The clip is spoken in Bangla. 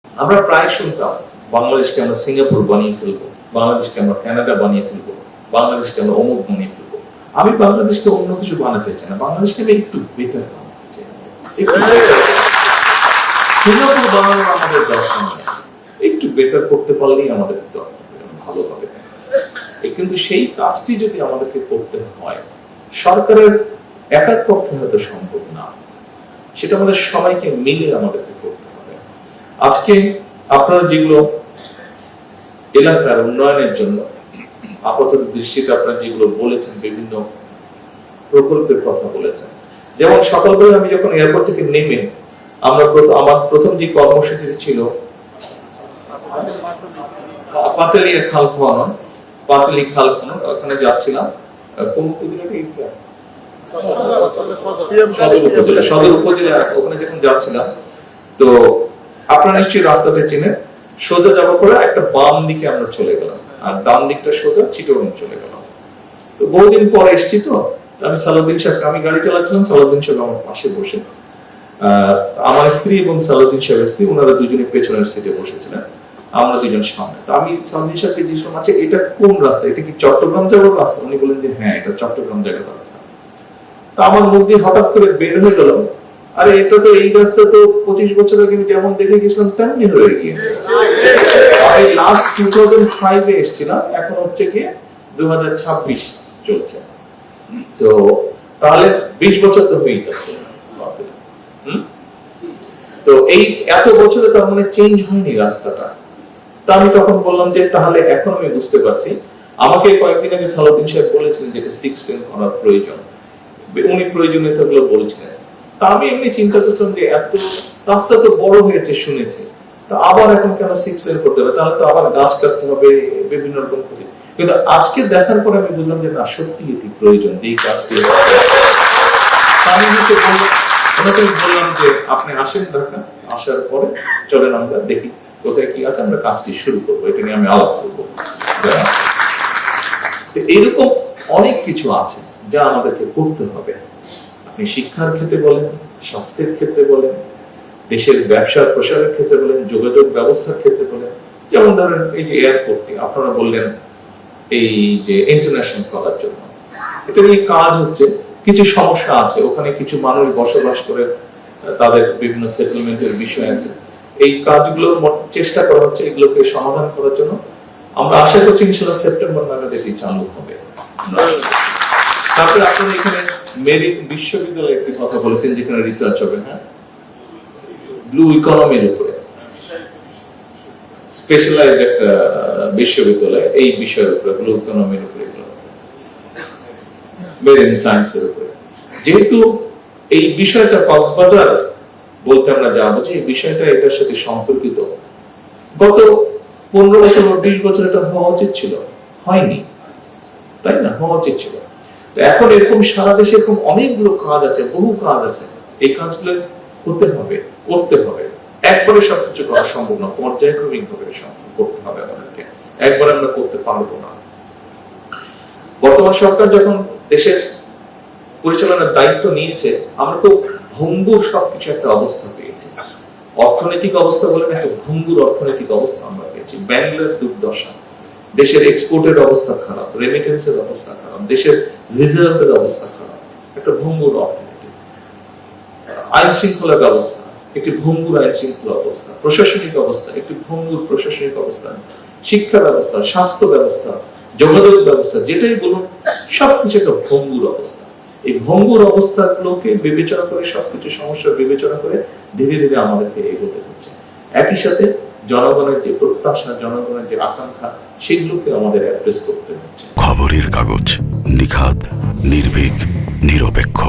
আমরা প্রায় শুনতাম বাংলাদেশকে আমরা সিঙ্গাপুর বানিয়ে ফেলবো, বাংলাদেশকে আমরা কানাডা বানিয়ে ফেলবো, বাংলাদেশকে আমরা অমুক বানিয়ে ফেলবো। আমি বাংলাদেশকে অন্য কিছু বানাতে চাই না, বাংলাদেশকে আমি একটু বেটার বানাতে চাই, একটু সিঙ্গাপুর বানানোর আমাদের দরকার নেই, একটু বেটার করতে পারলেই আমাদের ভালো হবে। কিন্তু সেই কাজটি যদি আমাদেরকে করতে হয়, সরকারের একার পক্ষে হয়তো সম্ভব না, সেটা আমাদের সবাইকে মিলে আমাদেরকে করতে হবে। আজকে আপনারা যেগুলো এলাকার উন্নয়নের জন্য আপাতত দৃষ্টিতে আপনারা যেগুলো বলেছেন, বিভিন্ন প্রকল্পের কথা বলেছেন, যেমন সকালবেলা আমি যখন এয়ারপোর্ট থেকে নেমে আমার প্রথম যে কর্মসূচি ছিল পাতালিয়া খাল খোয়ানো, পাতালি খাল খোয়ানো, ওখানে যাচ্ছিলাম। কোন সদর উপজেলা, ওখানে যখন যাচ্ছিলাম তো আপনারা নিশ্চয়ই রাস্তাটা চিনেন, সোজা যাওয়ার পরে একটা বাম দিকে আমরা চলে গেলাম, আর ডান দিকটা সোজা চিটগাং চলে গেলাম। তো বহুদিন পরে এসছি, তো আমি সালাউদ্দিন সাহেব, আমি গাড়ি চালাচ্ছিলাম, সালাউদ্দিন সাহেব আমার পাশে বসে, আমার স্ত্রী এবং সালাউদ্দিন সাহেব এসেছি, ওনারা দুজনে পেছনের সিটে বসেছিলেন, আমরা দুজন সামনে। তো আমি সালাউদ্দিন সাহেবকে জিজ্ঞেস, আচ্ছা এটা কোন রাস্তা, এটা কি চট্টগ্রাম যাওয়ার রাস্তা? উনি বলেন যে হ্যাঁ, এটা চট্টগ্রাম যাওয়ার রাস্তা। তা আমার মুখ দিয়ে হঠাৎ করে বের হয়ে গেল, আরে এটা তো এই রাস্তা তো 25 বছর আগে যেমন দেখে গেছিলাম তেমনি হয়ে গিয়েছে। আমি লাস্ট 2005 এ এসেছিলাম, এখন হচ্ছে কি 2026 চলছে, তো তাহলে 20 বছর তো হয়েই যাচ্ছে। তো এই এত বছরে তার মানে চেঞ্জ হয়নি রাস্তাটা। তা আমি তখন বললাম যে তাহলে এখন আমি বুঝতে পারছি, আমাকে কয়েকদিন আগে সালাউদ্দিন সাহেব বলেছিলেন যেটা 6 লেন করার প্রয়োজন, উনি প্রয়োজনীয়তাগুলো বলছিলেন। তা আমি এমনি চিন্তা করছিলাম যে এত রাস্তা তো বড় হয়েছে শুনেছি, তা আবার এখন কেন 6 লেন করতে হবে, তাহলে তো আবার গাছ কাটতে হবে, বিভিন্ন রকম ক্ষতি। কিন্তু আজকে দেখার পরে আমি বুঝলাম যে না, সত্যি এটি প্রয়োজন, যেই কাজটি। আমি বললাম যে আপনি আসেন ঢাকা, আসার পরে চলেন আমরা দেখি কোথায় কি আছে, আমরা কাজটি শুরু করবো, এটা নিয়ে আমি আলাপ করবো। এরকম অনেক কিছু আছে যা আমাদেরকে করতে হবে। আপনি শিক্ষার ক্ষেত্রে বলেন, স্বাস্থ্যের ক্ষেত্রে বলেন, দেশের ব্যবসার প্রসারের ক্ষেত্রে বলেন, যোগাযোগ ব্যবস্থার ক্ষেত্রে বলেন। যেমন ধরেন এই যে এয়ারপোর্টটি আপনারা বললেন এই যে ইন্টারন্যাশনাল করার জন্য, এটা নিয়ে কাজ হচ্ছে, কিছু সমস্যা আছে, ওখানে কিছু মানুষ বসবাস করে, তাদের বিভিন্ন সেটেলমেন্টের বিষয় আছে। এই কাজগুলোর চেষ্টা করা হচ্ছে এগুলোকে সমাধান করার জন্য। আমরা আশা করছি ইনশাআল্লাহ সেপ্টেম্বর নাগাদ এটি চালু হবে। তারপরে আপনারা এখানে মেরিট বিশ্ববিদ্যালয়ে একটি কথা বলেছেন, যেখানে রিসার্চ হবে, হ্যাঁ, ব্লু ইকোনমির উপরে স্পেশালাইজড একটা বিশ্ববিদ্যালয়, এই বিষয়ের উপরে, ব্লু ইকোনমির উপরে, মেরিন সায়েন্সের উপরে। যেহেতু এই বিষয়টা কক্সবাজার বলতে আমরা যা বুঝি, এই বিষয়টা এটার সাথে সম্পর্কিত, গত 15 বছর বা 20 বছর এটা হওয়া উচিত ছিল, হয়নি, তাই না? হওয়া উচিত ছিল। তো এখন এরকম সারা দেশে এরকম অনেকগুলো কাজ আছে, বহু কাজ আছে, এই কাজগুলো হতে হবে, করতে হবে। একবারে সবকিছু করা সম্ভব না, পর্যায়ক্রমিক ভাবে করতে হবে আমাদেরকে, একবারে আমরা করতে পারবো না। বর্তমান সরকার যখন দেশের পরিচালনার দায়িত্ব নিয়েছে, আমরা খুব ভঙ্গুর সবকিছু একটা অবস্থা পেয়েছি। অর্থনৈতিক অবস্থা বলেন, একটা ভঙ্গুর অর্থনৈতিক অবস্থা আমরা পেয়েছি। ব্যাংকের দুর্দশা, দেশের এক্সপোর্টের অবস্থা খারাপ, রেমিটেন্সের অবস্থা খারাপ, দেশের রিজার্ভের অবস্থা খারাপ, একটা ভঙ্গুর অর্থনীতি। আইন শৃঙ্খলা ব্যবস্থা একটি ভঙ্গুর আইন শৃঙ্খলা অবস্থা, প্রশাসনিক অবস্থা একটি ভঙ্গুর প্রশাসনিক অবস্থা, শিক্ষা ব্যবস্থা, স্বাস্থ্য ব্যবস্থা, যোগাযোগ ব্যবস্থা, যেটাই বলুন সবকিছু একটা ভঙ্গুর অবস্থা। এই ভঙ্গুর অবস্থাগুলোকে বিবেচনা করে, সবকিছু সমস্যা বিবেচনা করে ধীরে ধীরে আমাদেরকে এগোতে হচ্ছে। একই সাথে জনগণের যে প্রত্যাশা, জনগণের যে আকাঙ্ক্ষা, সেগুলোকে আমাদের অ্যাড্রেস করতে হচ্ছে। খবরের কাগজ, নিখাদ, নির্ভীক, নিরপেক্ষ।